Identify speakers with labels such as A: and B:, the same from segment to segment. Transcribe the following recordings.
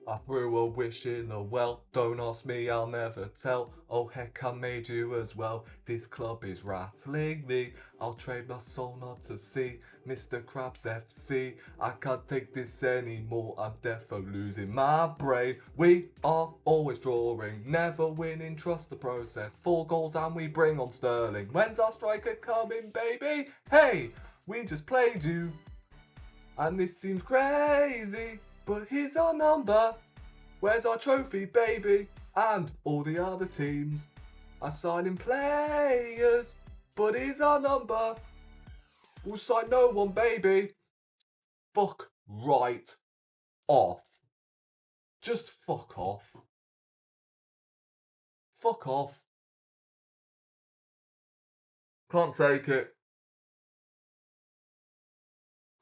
A: I threw a wish in the well, don't ask me, I'll never tell. Oh heck, I made you as well. This club is rattling me. I'll trade my soul not to see Mr. Krabs FC. I can't take this anymore, I'm defo losing my brain. We are always drawing, never winning, trust the process. 4 goals and we bring on Sterling. When's our striker coming, baby? Hey, we just played you. And this seems crazy, but here's our number. Where's our trophy, baby? And all the other teams are signing players, but here's our number. We'll sign no one, baby. Fuck right off. Just fuck off. Fuck off. Can't take it.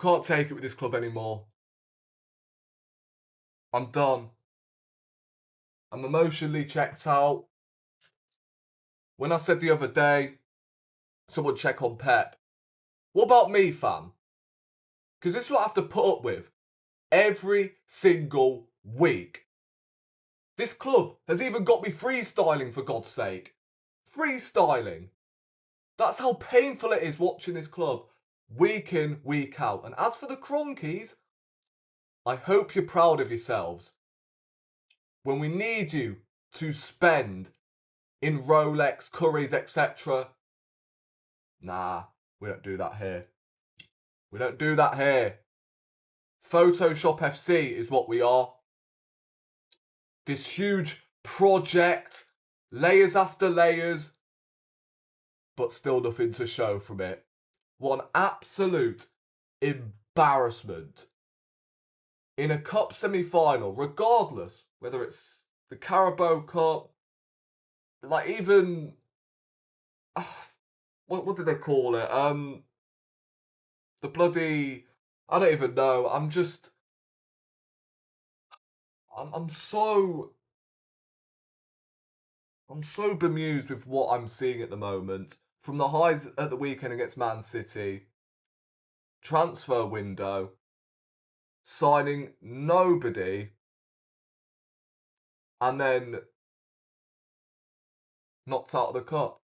A: Can't take it with this club anymore. I'm done. I'm emotionally checked out. When I said the other day, someone check on Pep. What about me, fam? Because this is what I have to put up with every single week. This club has even got me freestyling, for God's sake. Freestyling. That's how painful it is watching this club week in, week out. And as for the Cronkies, I hope you're proud of yourselves. When we need you to spend in Rolex, Currys, etc. Nah, we don't do that here. We don't do that here. Photoshop FC is what we are. This huge project, layers after layers, but still nothing to show from it. One absolute embarrassment. In a cup semi-final, regardless whether it's the Carabao Cup, like even what did they call it? The bloody, I don't even know. I'm so bemused with what I'm seeing at the moment. From the highs at the weekend against Man City, transfer window, signing nobody, and then knocked out of the cup.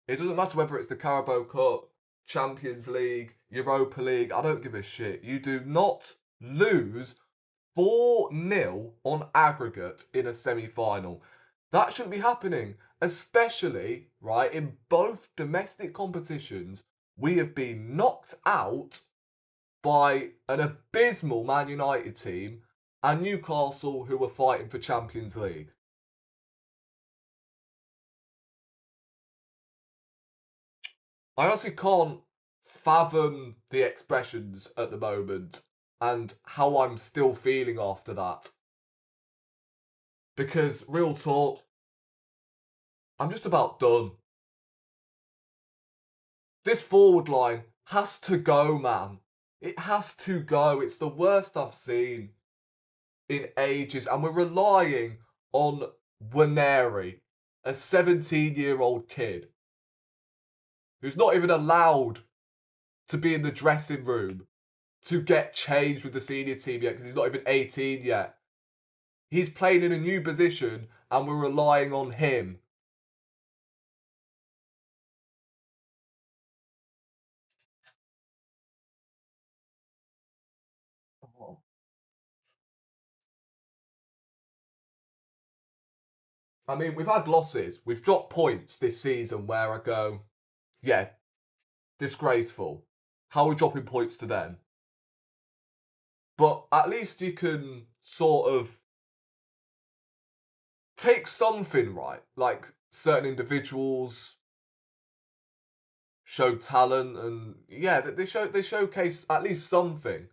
A: It doesn't matter whether it's the Carabao Cup, Champions League, Europa League, I don't give a shit. You do not lose 4-0 on aggregate in a semi-final. That shouldn't be happening, especially, right, in both domestic competitions. We have been knocked out by an abysmal Man United team and Newcastle, who were fighting for Champions League. I honestly can't fathom the expressions at the moment and how I'm still feeling after that. Because, real talk, I'm just about done. This forward line has to go, man. It has to go. It's the worst I've seen in ages. And we're relying on Waneri, a 17-year-old kid who's not even allowed to be in the dressing room to get changed with the senior team yet because he's not even 18 yet. He's playing in a new position and we're relying on him. I mean, we've had losses. We've dropped points this season where I go, yeah, disgraceful. How are we dropping points to them? But at least you can sort of take something right. Like certain individuals show talent and yeah, they showcase at least something.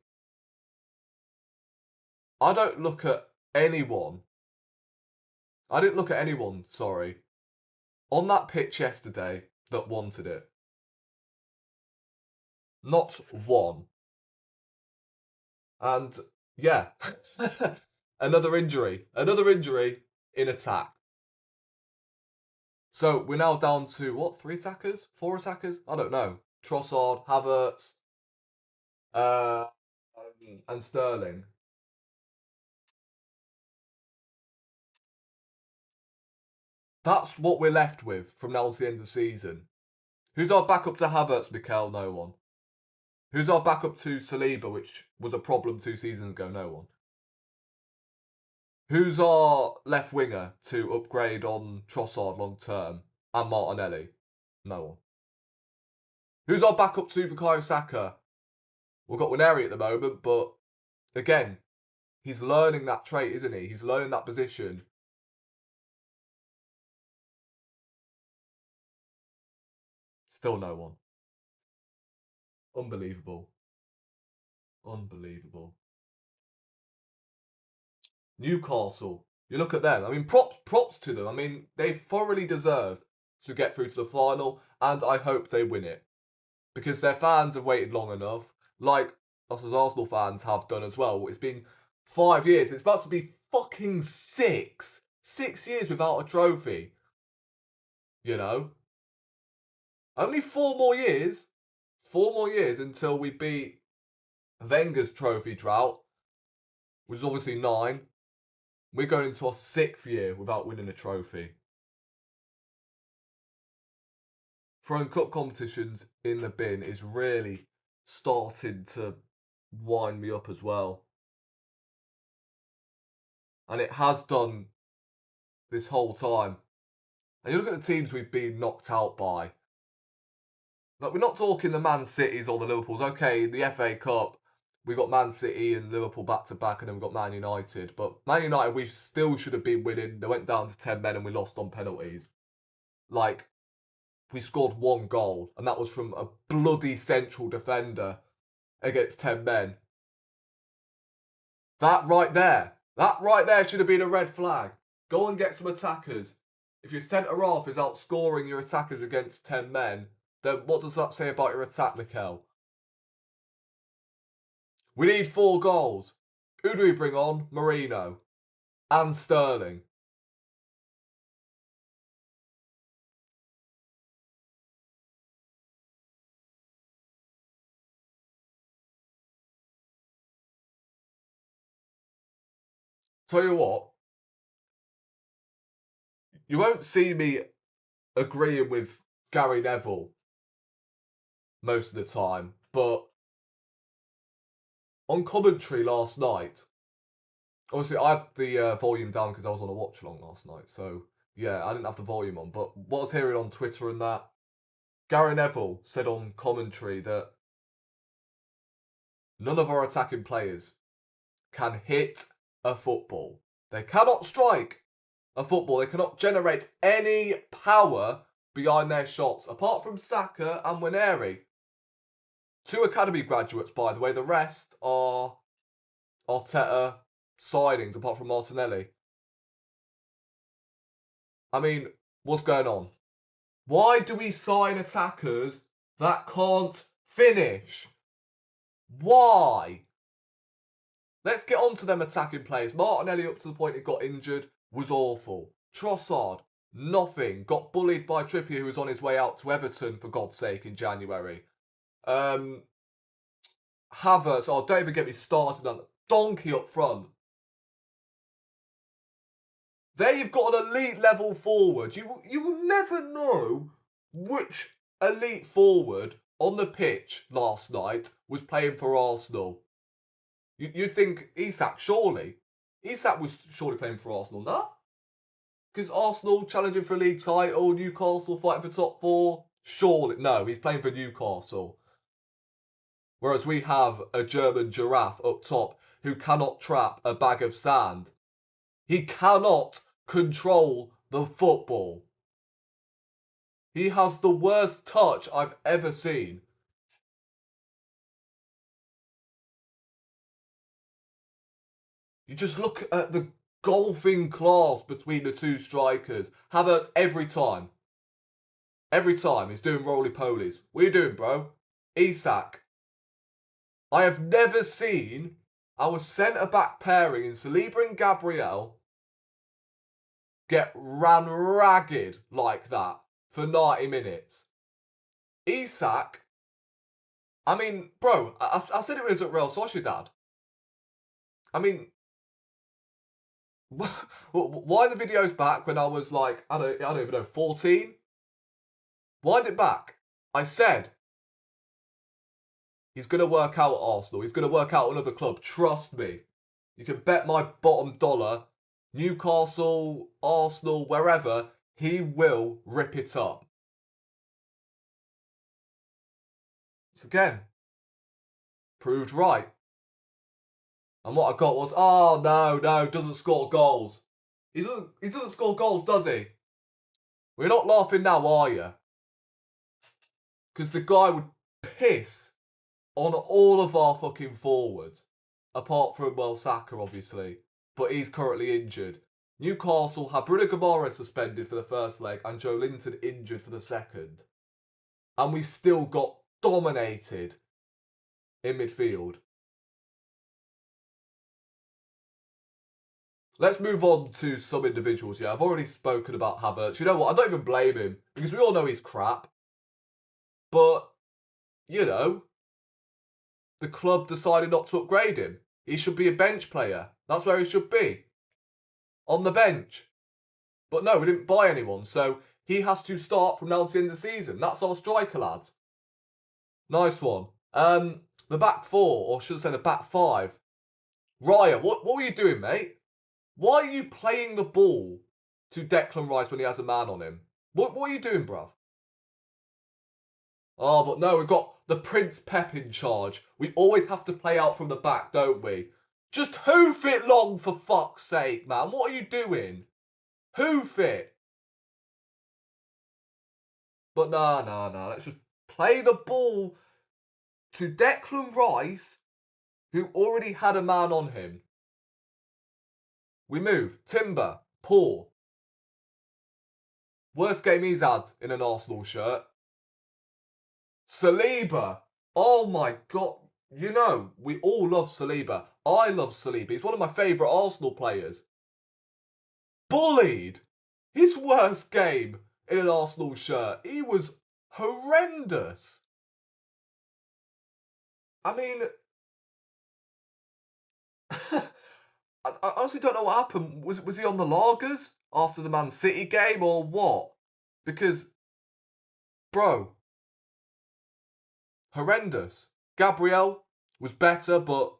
A: I don't look at anyone. I didn't look at anyone, sorry, on that pitch yesterday that wanted it. Not one. And yeah, another injury in attack. So we're now down to what? 3 attackers? 4 attackers? I don't know. Trossard, Havertz, and Sterling. That's what we're left with from now to the end of the season. Who's our backup to Havertz, Mikel? No one. Who's our backup to Saliba, which was a problem 2 seasons ago? No one. Who's our left winger to upgrade on Trossard long term and Martinelli? No one. Who's our backup to Bukayo Saka? We've got Wineri at the moment, but again, he's learning that trait, isn't he? He's learning that position. Still no one. Unbelievable. Unbelievable. Newcastle. You look at them. I mean, props to them. I mean, they thoroughly deserved to get through to the final, and I hope they win it. Because their fans have waited long enough, like us as Arsenal fans have done as well. It's been 5 years. It's about to be fucking 6. 6 years without a trophy. You know? Only 4 more years. 4 more years until we beat Wenger's trophy drought, which is obviously 9. We're going into our 6th year without winning a trophy. Throwing cup competitions in the bin is really starting to wind me up as well. And it has done this whole time. And you look at the teams we've been knocked out by. Like, we're not talking the Man Cities or the Liverpools. Okay, the FA Cup, we got Man City and Liverpool back to back, and then we got Man United. But Man United, we still should have been winning. They went down to 10 men and we lost on penalties. Like, we scored 1 goal, and that was from a bloody central defender against 10 men. That right there should have been a red flag. Go and get some attackers. If your centre-half is outscoring your attackers against 10 men, then what does that say about your attack, Mikel? We need 4 goals. Who do we bring on? Marino. And Sterling. Tell you what, you won't see me agreeing with Gary Neville most of the time, but on commentary last night, obviously I had the volume down because I was on a watch along last night, so yeah, I didn't have the volume on, but what I was hearing on Twitter and that, Gary Neville said on commentary that none of our attacking players can hit a football. They cannot strike a football. They cannot generate any power behind their shots, apart from Saka and Wineri. 2 academy graduates, by the way. The rest are Arteta signings, apart from Martinelli. I mean, what's going on? Why do we sign attackers that can't finish? Why? Let's get on to them attacking players. Martinelli, up to the point he got injured, was awful. Trossard, nothing. Got bullied by Trippier, who was on his way out to Everton, for God's sake, in January. Havertz, don't even get me started on donkey up front. There you've got an elite level forward. You will never know which elite forward on the pitch last night was playing for Arsenal. You'd think Isak, surely. Isak was surely playing for Arsenal, no? Because Arsenal challenging for a league title, Newcastle fighting for top 4. Surely, no, he's playing for Newcastle. Whereas we have a German giraffe up top who cannot trap a bag of sand. He cannot control the football. He has the worst touch I've ever seen. You just look at the golfing class between the 2 strikers. Havertz every time. Every time he's doing roly-polies. What are you doing, bro? Isak. I have never seen our centre-back pairing in Saliba and Gabriel get ran ragged like that for 90 minutes. Isak, I mean, bro, I said it when he was at Real Sociedad. I mean, Why the videos back when I was like, I don't even know, 14? Wind it back. I said, he's going to work out at Arsenal. He's going to work out another club. Trust me. You can bet my bottom dollar, Newcastle, Arsenal, wherever, he will rip it up. So again, proved right. And what I got was, oh no, doesn't score goals. He doesn't score goals, does he? We're not laughing now, are you? Because the guy would piss on all of our fucking forwards. Apart from, well, Saka, obviously. But he's currently injured. Newcastle had Bruno Guimaraes suspended for the first leg and Joe Linton injured for the second. And we still got dominated in midfield. Let's move on to some individuals. Yeah, I've already spoken about Havertz. You know what? I don't even blame him because we all know he's crap. But, you know, the club decided not to upgrade him. He should be a bench player. That's where he should be. On the bench. But no, we didn't buy anyone. So he has to start from now to the end of the season. That's our striker, lads. Nice one. The back four, or should I say the back five. Raya, what were you doing, mate? Why are you playing the ball to Declan Rice when he has a man on him? What are you doing, bruv? Oh, but no, we've got the Prince Pep in charge. We always have to play out from the back, don't we? Just hoof it long, for fuck's sake, man. What are you doing? Hoof it. But no. Let's just play the ball to Declan Rice, who already had a man on him. We move. Timber, poor. Worst game he's had in an Arsenal shirt. Saliba. Oh my God. You know, we all love Saliba. I love Saliba. He's one of my favourite Arsenal players. Bullied. His worst game in an Arsenal shirt. He was horrendous. I mean... I honestly don't know what happened. Was he on the lagers after the Man City game or what? Because, bro, horrendous. Gabriel was better, but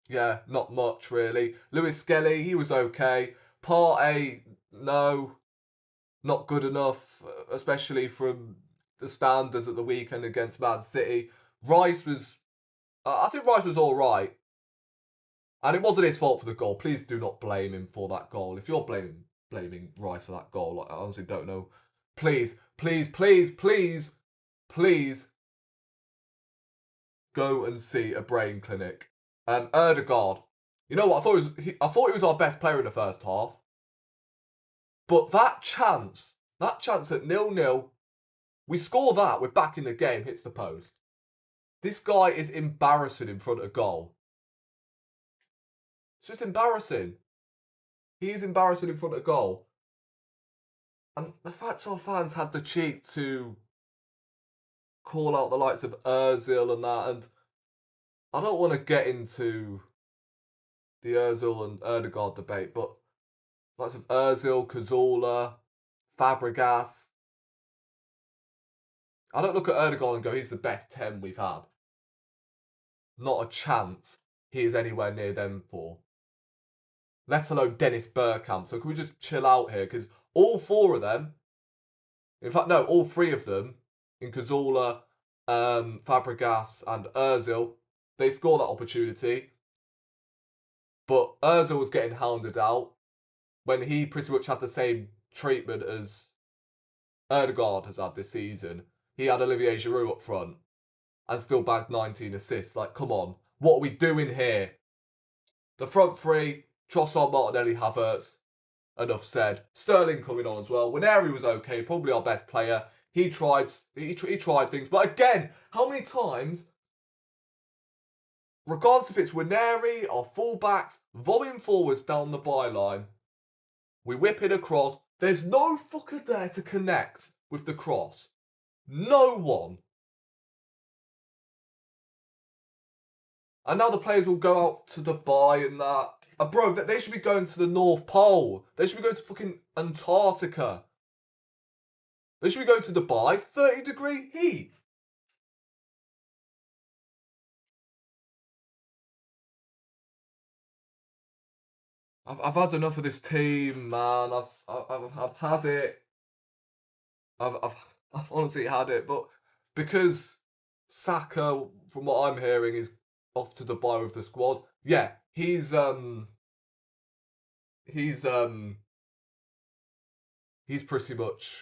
A: yeah, not much really. Lewis Skelly, he was okay. Partey, no, not good enough, especially from the standards at the weekend against Man City. Rice was, I think Rice was all right. And it wasn't his fault for the goal. Please do not blame him for that goal. If you're blaming Rice for that goal, I honestly don't know. Please go and see a brain clinic. Erdegaard. You know what? I thought he was our best player in the first half. But that chance at 0-0, we score that, we're back in the game, hits the post. This guy is embarrassing in front of goal. It's just embarrassing. He is embarrassing in front of goal. And the fact our fans had the cheek to call out the likes of Ozil and that, and I don't want to get into the Ozil and Erdegaard debate, but the likes of Ozil, Cazorla, Fabregas. I don't look at Erdegaard and go, he's the best 10 we've had. Not a chance he is anywhere near them four. Let alone Dennis Bergkamp. So can we just chill out here? Because all four of them, in fact, no, all three of them, in Cazorla, Fabregas and Ozil, they scored that opportunity. But Ozil was getting hounded out when he pretty much had the same treatment as Erdegaard has had this season. He had Olivier Giroud up front and still bagged 19 assists. Like, come on. What are we doing here? The front three, Trossard, Martinelli, Havertz. Enough said. Sterling coming on as well. Waneri was okay, probably our best player. He tried things. But again, how many times, regardless if it's Waneri or fullbacks, volleying forwards down the byline, we whip it across. There's no fucker there to connect with the cross. No one. And now the players will go out to Dubai and that. Bro, they should be going to the North Pole. They should be going to fucking Antarctica. They should be going to Dubai. 30-degree heat. I've had enough of this team, man. I've had it. I've honestly had it. But because Saka, from what I'm hearing, is off to Dubai with the squad. Yeah, he's pretty much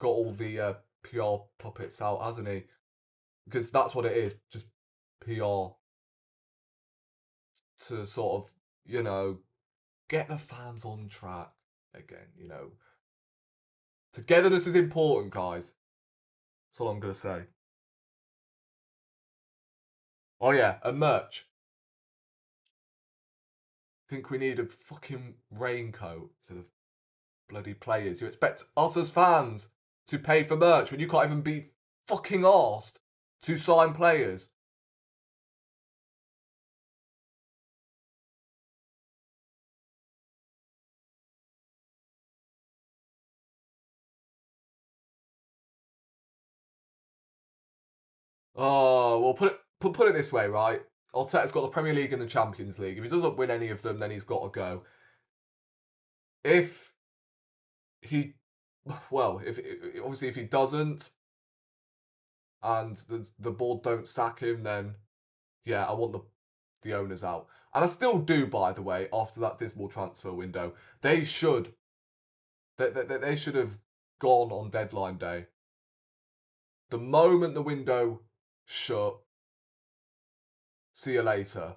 A: got all the PR puppets out, hasn't he? Because that's what it is, just PR to sort of, get the fans on track again, Togetherness is important, guys. That's all I'm going to say. Oh, yeah, and merch. Think we need a fucking raincoat to the bloody players. You expect us as fans to pay for merch when you can't even be fucking arsed to sign players? Oh, well, put it this way, right? Arteta's got the Premier League and the Champions League. If he doesn't win any of them, then he's got to go. If he doesn't, and the board don't sack him, then yeah, I want the owners out. And I still do, by the way, after that dismal transfer window. They should have gone on deadline day. The moment the window shut, see you later.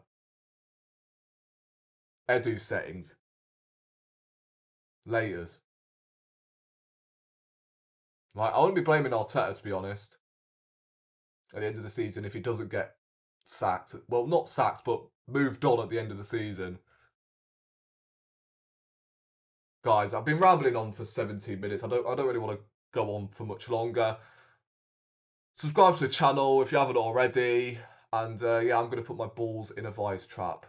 A: Edu settings. Laters. Like, I wouldn't be blaming Arteta, to be honest, at the end of the season if he doesn't get sacked. Well, not sacked, but moved on at the end of the season. Guys, I've been rambling on for 17 minutes. I don't really want to go on for much longer. Subscribe to the channel if you haven't already. And yeah, I'm going to put my balls in a vice trap.